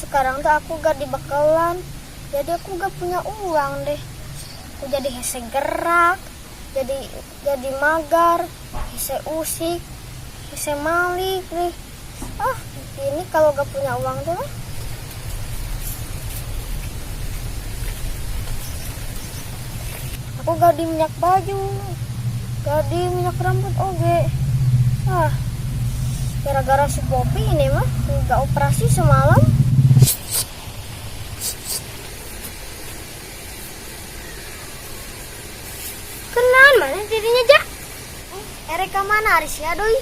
sekarang tuh aku gak dibekalan, jadi aku gak punya uang deh. Aku jadi hese gerak, jadi magar, hese usik, hese malik nih. Ini kalau gak punya uang tuh aku gak di minyak baju, gak di minyak rambut oge. Gara-gara si Popi ini mah gak operasi semalam. Kenan mana dirinya Jak? Ereka mana Arisya doi?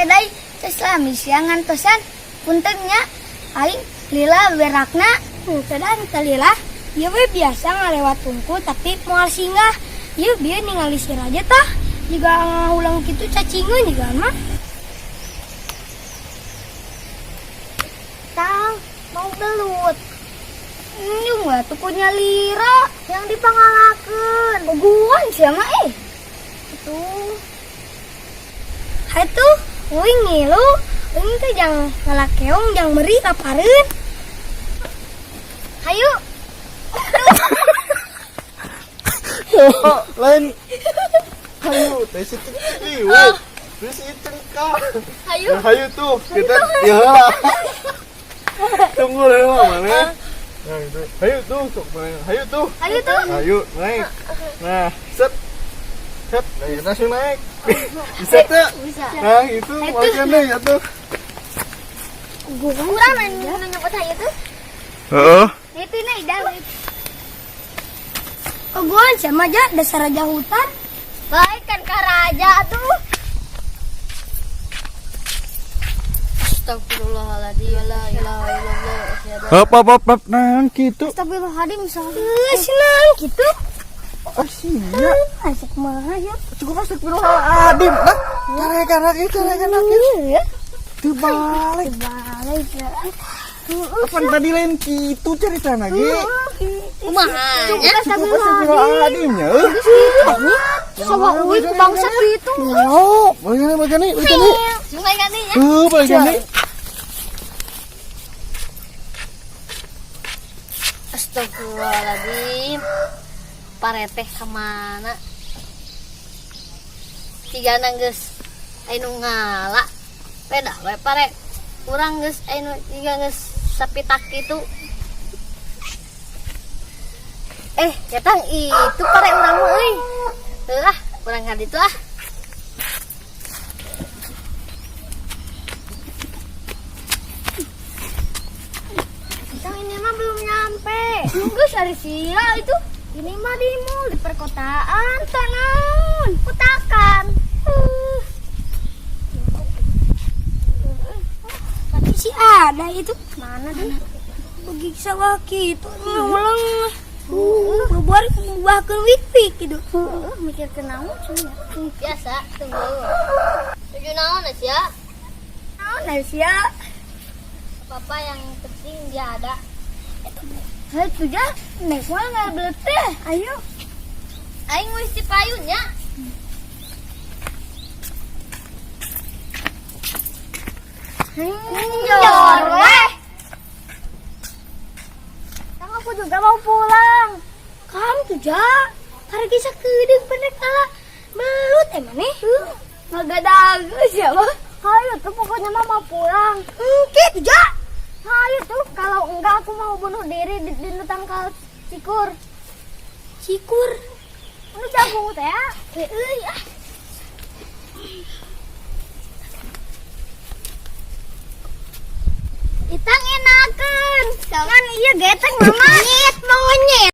Dai, seselami siangan tosan puntennya aing lila berakna tadang talila ieu we biasa ngalewat tungku tapi moal singgah ieu bieu ningali si raja tah jiga ulang kitu cacingeun jiga mah Tang, mau belut. nyung lah tuh punya lira Yang dipangalakeun. guguan sia mah Tuh. hai tuh uing ngilu uing teh jang ngalakeong jang meri kapareun hayu Lain. Hayu, teh si liwat. Terus cengkah. hayu Hayu tuh, kita ya lah. Tunggu lah mana? Nah, itu. Hayu tuh, sok main. Hayu tuh. hayu tuh Hayu naik. Nah, set. Set, nah, langsung naik. Bisa tuh. bisa Nah, itu makan deh ya tuh. kurang nyebut hayu tuh Heeh. itu nih dah keguan sama aja dasar raja hutan baik kan ke raja tuh Astagfirullahaladzim. La ilaha illallah. Apa nah gitu. Astagfirullahaladzim. senang gitu Asyik. asik mah ya Cukup astagfirullahaladzim. Nah, cara itu. ya Terbalik. balik ya Apa tadi lain gitu cerita lagi? kumaha Cukup astagfirullahaladzimnya. Sama uik bangsat itu. Bagani. mulai ganti ya Bagani. Astagfirullahaladzim. Pareteh kemana? Tiga nangges ainu ngala. Peda we pare. Urang geus ainu tiga geus sapitak itu. Ketang itu pare urang mah euy. Teuh urang ka ditu Ketang ini mah belum nyampe. nunggu sari sia itu Ini mah di mall di perkotaan. tanaun Putakan. tapi si ada itu Mana deh? pergi sawah gitu ngulang bubar bahkan wik gitu Mikir ke naon cenah. Biasa tunggu. Tujuh naon ya? nah sia Papa yang penting dia ada. hai tuh ja nek mah nggak belet teh ayo Aing geus di payunnya. Njor weh Kang aku juga mau pulang. kamu tuh ja karena kisah kedeng pendek kalah belut nih ngagadaga siapa Hayu tuh pokoknya mah mau pulang. gitu ja Hayu tuh kalau enggak aku mau bunuh diri di tangkal cikur. cikur Lu jago teh ya? Itang enakan. Jangan iya getek mama. Monyet.